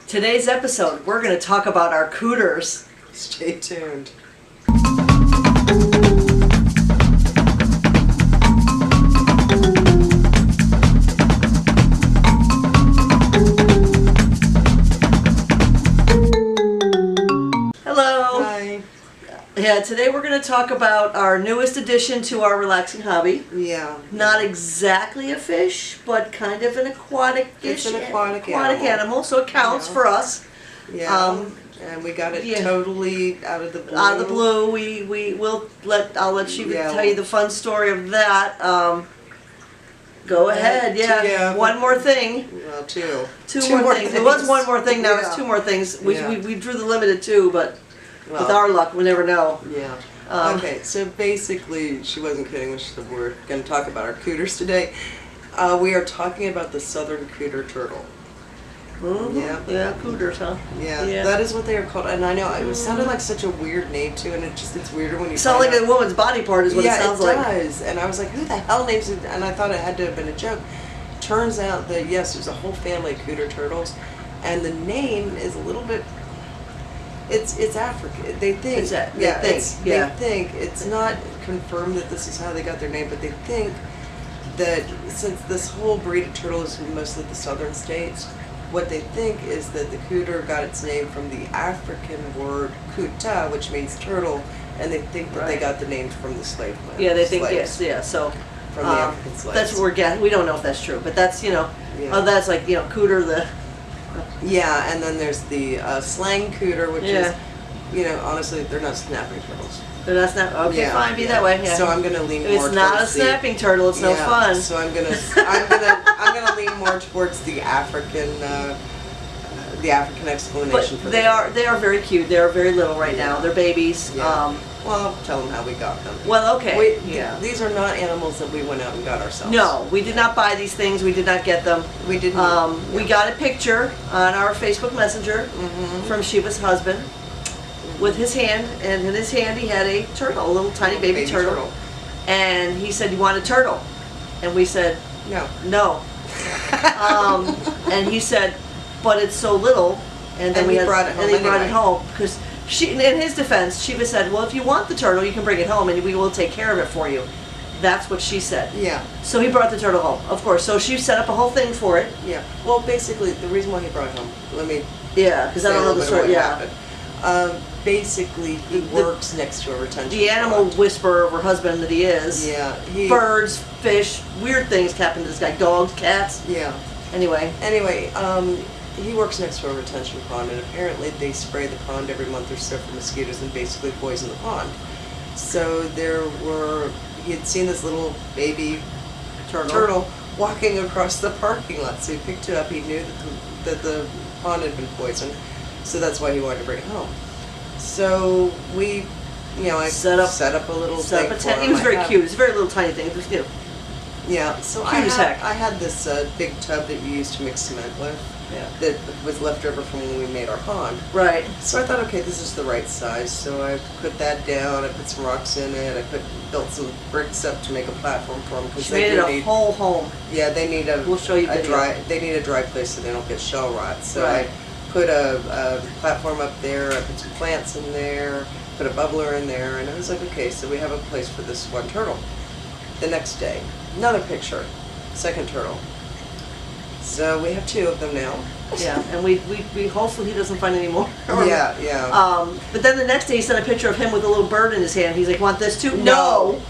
Today's episode, we're going to talk about our cooters. Stay tuned. Hello. Hi. Yeah, today we're going to talk about our newest addition to our relaxing hobby. Yeah. Not exactly a fish, but kind of an aquatic-ish. It's an aquatic animal, so it counts for us. Yeah. And we got it totally out of the blue. Out of the blue. I'll let Shiva tell you the fun story of that. Go ahead. Yeah. One more thing. Well, two. Two more things. It was one more thing. Now it's two more things. We drew the limit at two, but with our luck, we never know. Yeah. Okay. So basically, she wasn't kidding when she said we're going to talk about our cooters today. We are talking about the southern cooter turtle. Mm-hmm. Yeah, cooters, huh? Yeah, that is what they are called. And I know it sounded like such a weird name too, and it's weirder when you sound like a woman's body part is what it sounds like. Yeah, it does. And I was like, who the hell names it? And I thought it had to have been a joke. Turns out that yes, there's a whole family of cooter turtles, and the name is a little bit. It's African. They think. They think it's not confirmed that this is how they got their name, but they think that since this whole breed of turtle is mostly the southern states. What they think is that the cooter got its name from the African word "kuta," which means turtle, and they think that they got the name from the slave land. Yeah, they think so from the African slaves. That's what we're getting. We don't know if that's true, but that's that's like cooter the. Yeah, and then there's the slang cooter, which is honestly they're not snapping turtles. They're not snapping. Okay, fine, be that way. Yeah. So I'm gonna lean more. It's not a snapping turtle. It's no fun. So I'm gonna lean more towards the African explanation for they are very cute. They are very little right now. They're babies. Yeah. Well, tell them how we got them. Well, okay. These are not animals that we went out and got ourselves. No, we did not buy these things. We did not get them. We didn't. We got a picture on our Facebook Messenger from Shiva's husband. With his hand, and in his hand he had a turtle, a little tiny baby turtle. And he said, "You want a turtle?" And we said, No. And he said, "But it's so little." And then he brought it home because in his defense, Shiva said, "Well, if you want the turtle, you can bring it home, and we will take care of it for you." That's what she said. Yeah. So he brought the turtle home, of course. So she set up a whole thing for it. Yeah. Well, basically, the reason why he brought it home, let me. Yeah, because I don't know the story. Basically, he works next to a retention The animal pond. whisperer of her husband that he is. Yeah. Birds, fish, weird things happen to this guy. Dogs, cats. Yeah. Anyway, he works next to a retention pond, and apparently they spray the pond every month or so for mosquitoes and basically poison the pond. So he had seen this little baby turtle walking across the parking lot. So he picked it up. He knew that the pond had been poisoned. So that's why he wanted to bring it home. So we, I set up a little thing for him. He was very cute. It was a very little tiny thing. It was cute. Yeah. So cute as heck. I had this big tub that you used to mix cement with. Yeah. That was left over from when we made our pond. Right. So I thought, okay, this is the right size. So I put that down. I put some rocks in it. I built some bricks up to make a platform for them because they made a whole home. Yeah, they need We'll show you They need a dry place so they don't get shell rot. So I put a platform up there, I put some plants in there, put a bubbler in there, and I was like, okay, so we have a place for this one turtle. The next day, another picture, second turtle. So we have two of them now. Yeah, and we hopefully he doesn't find any more. Yeah. But then the next day he sent a picture of him with a little bird in his hand. He's like, "Want this too?" No.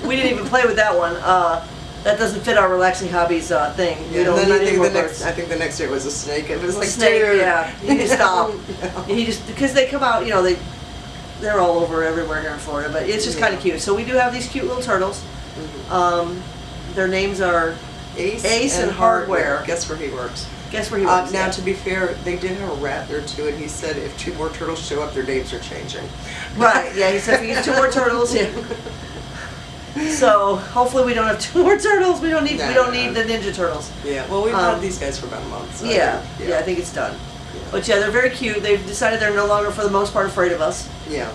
We didn't even play with that one. That doesn't fit our relaxing hobbies thing. Yeah, we don't need any more birds. I think the next day it was a snake. It was like snake. Yeah, he just stopped. He just because they come out, they're all over everywhere here in Florida. But it's just kind of cute. So we do have these cute little turtles. Their names are Ace and Hardware. Guess where he works. Now, to be fair, they did have a rat there too, and he said if two more turtles show up, their names are changing. Right. Yeah. He said if we get two more turtles. Yeah. So hopefully we don't have two more turtles. We don't need the Ninja Turtles. Yeah. Well, we've had these guys for about a month. So I think it's done. Yeah. But they're very cute. They've decided they're no longer, for the most part, afraid of us. Yeah.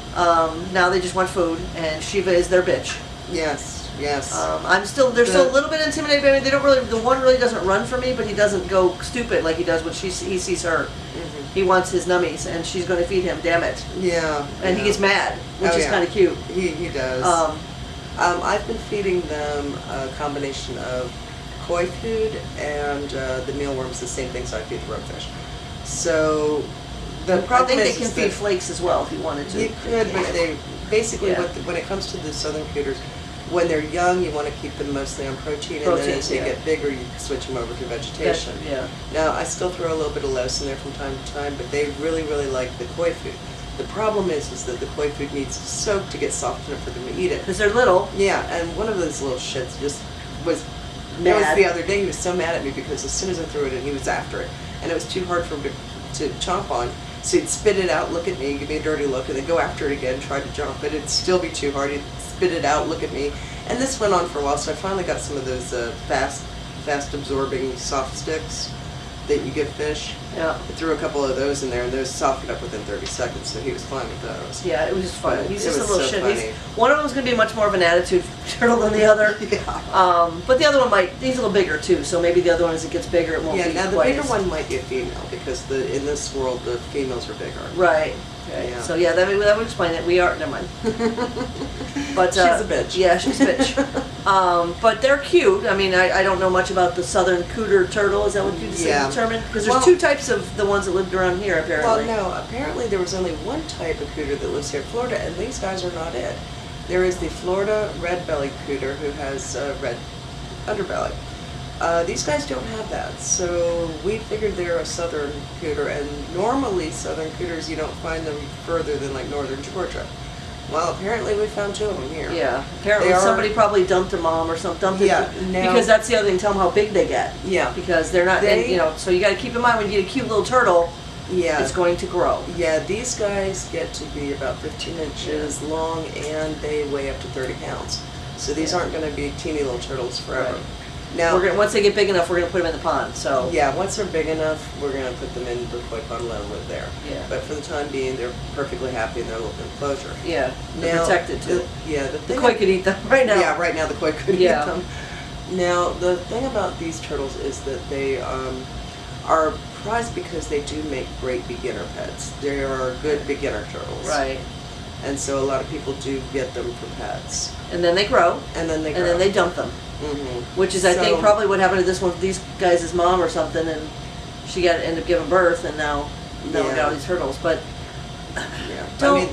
Now they just want food, and Shiva is their bitch. Yes. Yes. They're still a little bit intimidated by me. They don't really, the one really doesn't run for me, but he doesn't go stupid like he does when he sees her. Mm-hmm. He wants his nummies, and she's going to feed him. Damn it! Yeah. And he gets mad, which is kind of cute. He does. I've been feeding them a combination of koi food and the mealworms, the same things I feed the roguefish. So the problem I is think they can feed flakes as well if you wanted to. You could, but they basically when it comes to the southern cooters, when they're young, you want to keep them mostly on protein, and then as they get bigger, you switch them over to vegetation. Now, I still throw a little bit of lettuce in there from time to time, but they really, really like the koi food. The problem is that the koi food needs to soak to get soft enough for them to eat it. Because they're little. Yeah, and one of those little shits just was mad. It was the other day, he was so mad at me because as soon as I threw it in, he was after it. And it was too hard for him to chomp on. So he'd spit it out, look at me, give me a dirty look, and then go after it again, try to jump. But it'd still be too hard. He'd spit it out, look at me. And this went on for a while, so I finally got some of those fast absorbing soft sticks that you give fish. Yeah. I threw a couple of those in there, and those softened up within 30 seconds, so he was fine with those. Yeah, it was just fun. He's just a little shit. Funny. One of them's going to be much more of an attitude turtle than the other. Yeah. But the other one he's a little bigger too, so maybe the other one, as it gets bigger, it won't be now the quite bigger one might be a female, because in this world, the females are bigger. Right. Okay. Yeah. So yeah, that would explain it. We are, never mind. But she's a bitch. Yeah, she's a bitch. But they're cute. I mean, I don't know much about the southern Cooter turtle. Is that what you determined? Because there's two types of the ones that lived around here, apparently. Well, no. Apparently there was only one type of Cooter that lives here in Florida, and these guys are not it. There is the Florida red-bellied Cooter who has a red underbelly. These guys don't have that, so we figured they're a southern Cooter, and normally southern Cooters, you don't find them further than like northern Georgia. Well, apparently we found two of them here. Yeah, apparently somebody probably dumped a mom or something. Yeah, because that's the other thing, tell them how big they get. Yeah. Because they're not, so you got to keep in mind when you get a cute little turtle, it's going to grow. Yeah, these guys get to be about 15 inches long, and they weigh up to 30 pounds. So these aren't going to be teeny little turtles forever. Right. Now, once they get big enough, we're going to put them in the pond. So yeah, once they're big enough, we're going to put them in the koi pond and let them live there. Yeah. But for the time being, they're perfectly happy in their little enclosure. Yeah, they're protected too. The koi could eat them right now. Yeah, right now the koi could eat them. Now, the thing about these turtles is that they are prized because they do make great beginner pets. They are good beginner turtles. Right. And so a lot of people do get them for pets. And then they grow. And then they grow. And then they dump them. Mm-hmm. Which is, I think, probably what happened to these guys' mom or something, and she ended up giving birth, and now we got all these turtles. But don't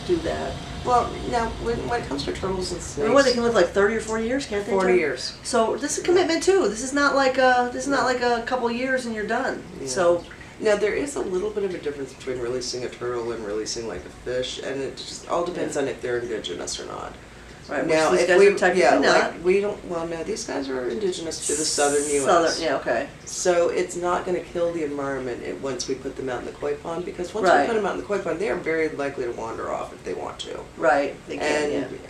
do that. Well, now when it comes to turtles and snakes, they can live like 30 or 40 years, can't they? 40 years. So this is a commitment too. This is not like a couple of years and you're done. Yeah. So. Now, there is a little bit of a difference between releasing a turtle and releasing like a fish, and it just all depends on if they're indigenous or not. Right. Now, these guys are technically not. we don't. Well, no, these guys are indigenous to the southern U.S. Southern, yeah, okay. So it's not going to kill the environment once we put them out in the koi pond, because once we put them out in the koi pond, they are very likely to wander off if they want to. Right. They can. And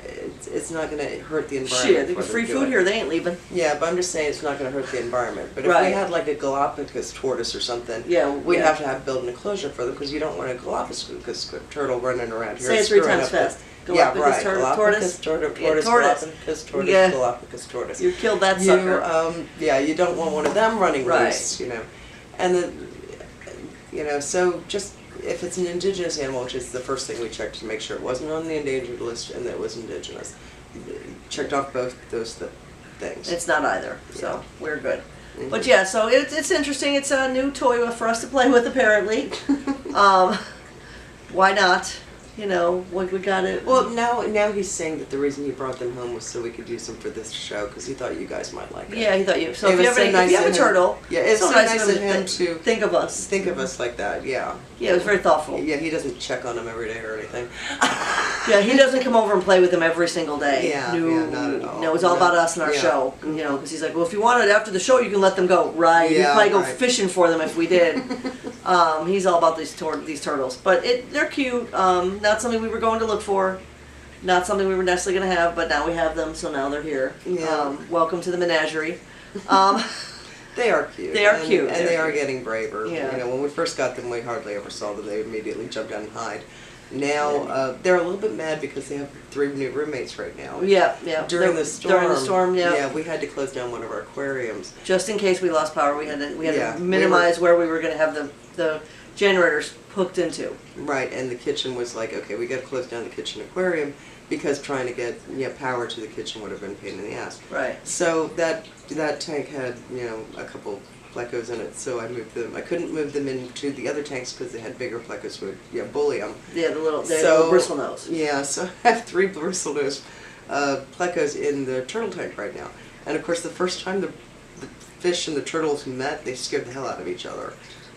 it's not going to hurt the environment. Shit, they get free food here. They ain't leaving. Yeah, but I'm just saying it's not going to hurt the environment. But if we had like a Galapagos tortoise or something, we'd have to build an enclosure for them, because you don't want a Galapagos turtle running around here. Say it 3 times fast. Galapagos tortoise. Galapagos tortoise. You killed that sucker. You don't want one of them running loose, And so just if it's an indigenous animal, which is the first thing we checked to make sure it wasn't on the endangered list and that it was indigenous. Checked off both those things. It's not either, so we're good. Mm-hmm. But yeah, so it's interesting. It's a new toy for us to play with, apparently. Why not? We got it. Well, now he's saying that the reason he brought them home was so we could use them for this show, because he thought you guys might like it. Yeah, he thought you. So if you have a turtle, it's so nice of him to think of us. Think of us like that. Yeah. Yeah, it was very thoughtful. Yeah, he doesn't check on them every day or anything. Yeah, he doesn't come over and play with them every single day. Yeah, not at all. No, it's all about us and our show. Because he's like, well, if you want it after the show, you can let them go. Right. He'd probably go fishing for them if we did. He's all about these turtles. But they're cute. Not something we were going to look for. Not something we were necessarily going to have, but now we have them, so now they're here. Yeah. Welcome to the menagerie. They are cute. They are cute. And they are getting braver. Yeah. When we first got them, we hardly ever saw them. They immediately jump down and hide. Now, they're a little bit mad because they have 3 new roommates right now. Yeah, yeah. During the storm, yeah. Yeah, we had to close down one of our aquariums. Just in case we lost power, we had to Yeah, minimize where we were going to have the generators hooked into. Right, and the kitchen was like, okay, we got to close down the kitchen aquarium because trying to get power to the kitchen would have been a pain in the ass. Right. So that tank had a couple plecos in it, so I moved them. I couldn't move them into the other tanks because they had bigger plecos who would bully them. Yeah, the little bristle nose. Yeah, so I have 3 bristle nose plecos in the turtle tank right now. And of course, the first time the fish and the turtles met, they scared the hell out of each other.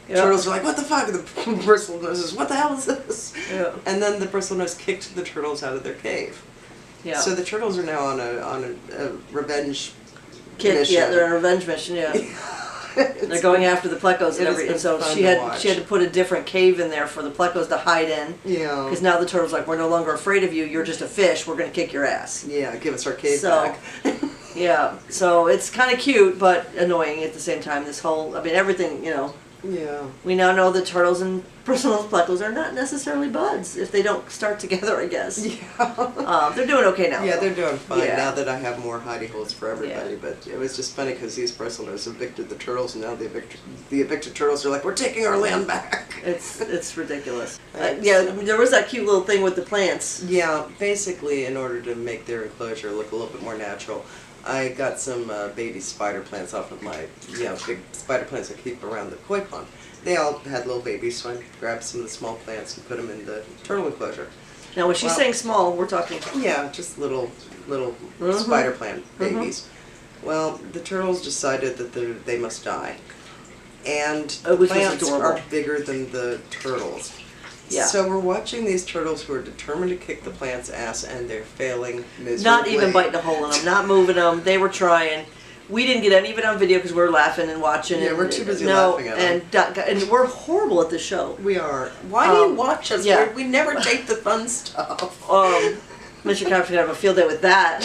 Yep. Turtles are like, what the fuck? The bristle noses, what the hell is this? Yeah. And then the bristle nose kicked the turtles out of their cave. Yeah. So the turtles are now on a revenge mission. Yeah, they're on a revenge mission. Yeah. They're going after the plecos and everything. And so she had to put a different cave in there for the plecos to hide in. Yeah. Because now the turtle's like, we're no longer afraid of you. You're just a fish. We're going to kick your ass. Yeah, give us our cave back. Yeah. So it's kind of cute, but annoying at the same time. This whole, everything, Yeah. We now know that turtles and bristle-nose plecos are not necessarily buds if they don't start together, I guess. Yeah. They're doing okay now. Yeah, they're doing fine now that I have more hidey holes for everybody. Yeah. But it was just funny because these bristle-nose evicted the turtles, and now the evicted turtles are like, we're taking our land back. It's ridiculous. Yeah, there was that cute little thing with the plants. Yeah, basically in order to make their enclosure look a little bit more natural, I got some baby spider plants off of my big spider plants I keep around the koi pond. They all had little babies, so I grabbed some of the small plants and put them in the turtle enclosure. Now, when she's saying small, we're talking... Yeah, just little spider plant babies. Well, the turtles decided that they must die. And the plants are bigger than the turtles. Yeah. So we're watching these turtles who are determined to kick the plant's ass, and they're failing miserably. Not even biting a hole in them, not moving them. They were trying. We didn't get any of it on video because we were laughing and watching. Yeah, we're too busy laughing at them. And we're horrible at the show. We are. Why do you watch us? Yeah. We never take the fun stuff. Mr. Cox should have a field day with that.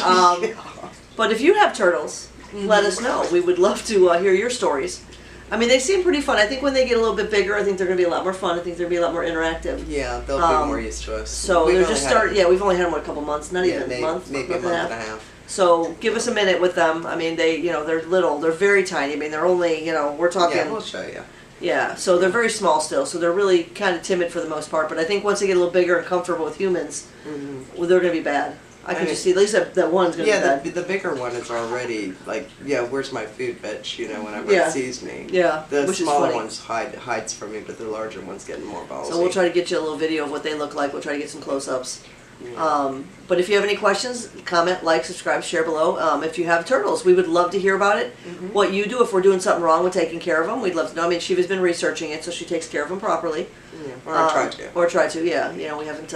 But if you have turtles, let us know. We would love to hear your stories. They seem pretty fun. I think when they get a little bit bigger, I think they're going to be a lot more fun. I think they're going to be a lot more interactive. Yeah, they'll be more used to us. So they're just starting. Yeah, we've only had them a couple months, not even a month, maybe a month and a half. So give us a minute with them. They're little. They're very tiny. They're only, we're talking. Yeah, we'll show you. Yeah, so they're very small still. So they're really kind of timid for the most part. But I think once they get a little bigger and comfortable with humans, they're going to be bad. I can just see, at least that one's going to be bad. Yeah, the bigger one is already like, where's my food, bitch, whenever it sees me. Yeah, the smaller ones hides from me, but the larger one's getting more ballsy. So we'll try to get you a little video of what they look like. We'll try to get some close-ups. Yeah. But if you have any questions, comment, like, subscribe, share below. If you have turtles, we would love to hear about it. What you do if we're doing something wrong with taking care of them, we'd love to know. Shiva's been researching it, so she takes care of them properly. Yeah, or try to. Or try to, yeah. We haven't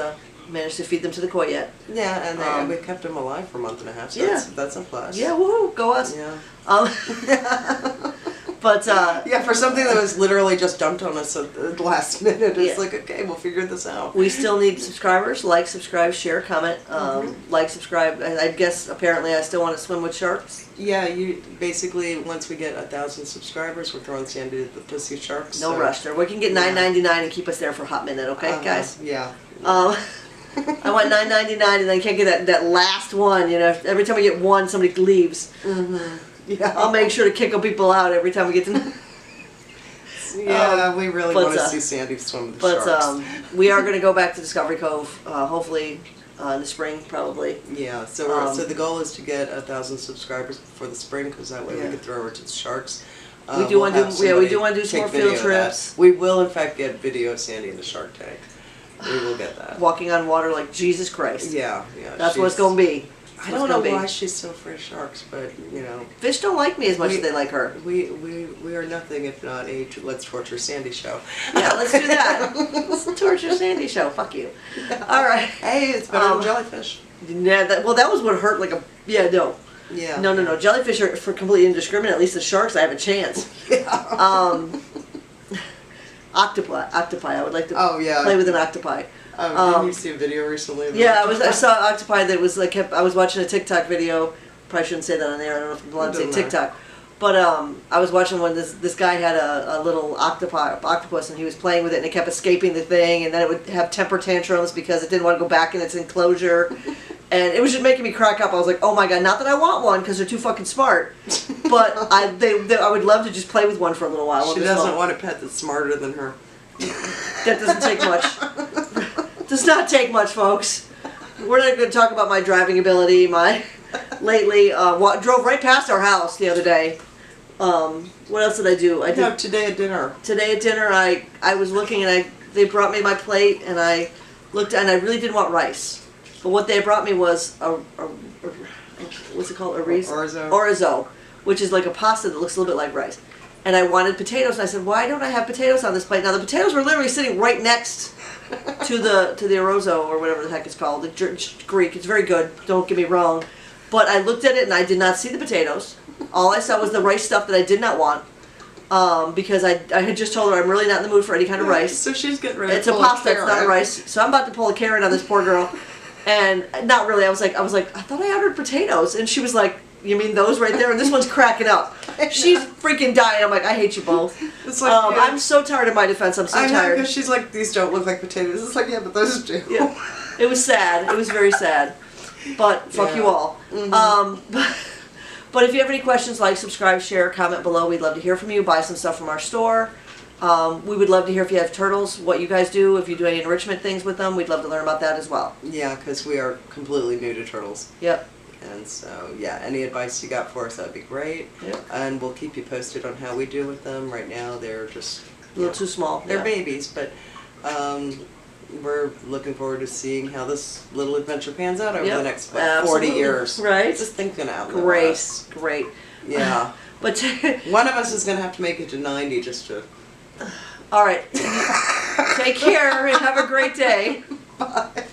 managed to feed them to the koi yet. Yeah, and we kept them alive for a month and a half, so that's a plus. Yeah, woohoo, go us. Yeah. But for something that was literally just dumped on us at the last minute, it's like, okay, we'll figure this out. We still need subscribers. Like, subscribe, share, comment. Like, subscribe. I guess apparently I still want to swim with sharks. Yeah, you basically, once we get 1,000 subscribers, we're throwing Sandy to the Fishy Sharks. No rush there. We can get $9.99 and keep us there for a hot minute, okay, guys? Yeah. I want $9.99 and then can't get that last one. Every time we get one, somebody leaves. Yeah, I'll make sure to kick people out every time we get to. Yeah, we really want to see Sandy swim with the sharks. We are going to go back to Discovery Cove, hopefully in the spring, probably. Yeah, so the goal is to get 1,000 subscribers before the spring, because that way we can throw over to the sharks. We do want to do some more field trips. We will, in fact, get video of Sandy in the shark tank. We will get that. Walking on water like Jesus Christ. Yeah. That's what it's going to be. I don't know why she's so afraid of sharks, but fish don't like me as much as they like her. We are nothing if not a Let's Torture Sandy show. Yeah, let's do that. Let's torture Sandy show. Fuck you. All right. Hey, it's better than jellyfish. Yeah, that was what hurt like a no. Yeah. No. Jellyfish are for completely indiscriminate. At least the sharks, I have a chance. Yeah. Octopi. I would like to play with an octopi. Didn't you see a video recently? Yeah, I saw an octopi that was like I was watching a TikTok video. Probably shouldn't say that on air. I don't know if I'm allowed to say TikTok. But I was watching one. This guy had a little octopus, and he was playing with it, and it kept escaping the thing, and then it would have temper tantrums because it didn't want to go back in its enclosure, and it was just making me crack up. I was like, oh my god, not that I want one because they're too fucking smart, but I would love to just play with one for a little while. She doesn't want a pet that's smarter than her. That doesn't take much. Does not take much, folks. We're not going to talk about my driving ability. Lately, drove right past our house the other day. What else did I do? Today at dinner. Today at dinner, I was looking, and they brought me my plate, and I looked, and I really didn't want rice. But what they brought me was what's it called? Orzo, which is like a pasta that looks a little bit like rice. And I wanted potatoes, and I said, why don't I have potatoes on this plate? Now the potatoes were literally sitting right next to the orzo, or whatever the heck it's called, the Greek. It's very good. Don't get me wrong. But I looked at it and I did not see the potatoes. All I saw was the rice stuff that I did not want. Because I had just told her I'm really not in the mood for any kind of rice. So she's getting ready It's to a pull pasta, a it's not rice. So I'm about to pull a Karen on this poor girl. And not really. I was like, I thought I ordered potatoes. And she was like, you mean those right there? And this one's cracking up. She's freaking dying. I'm like, I hate you both. It's like, I'm so tired of my defense. I'm so tired. I know, because she's like, these don't look like potatoes. It's like, yeah, but those do. Yeah. It was sad. It was very sad. But fuck you all. But if you have any questions, like, subscribe, share, comment below. We'd love to hear from you. Buy some stuff from our store. We would love to hear if you have turtles, what you guys do, if you do any enrichment things with them. We'd love to learn about that as well. Yeah, because we are completely new to turtles. Yep. And so, yeah, any advice you got for us, that would be great. Yep. And we'll keep you posted on how we do with them. Right now, they're just A little too small. They're babies, but we're looking forward to seeing how this little adventure pans out over the next 40 years. Right. Just thinking out loud. Great. Yeah. But one of us is going to have to make it to 90 just to... All right. Take care and have a great day. Bye.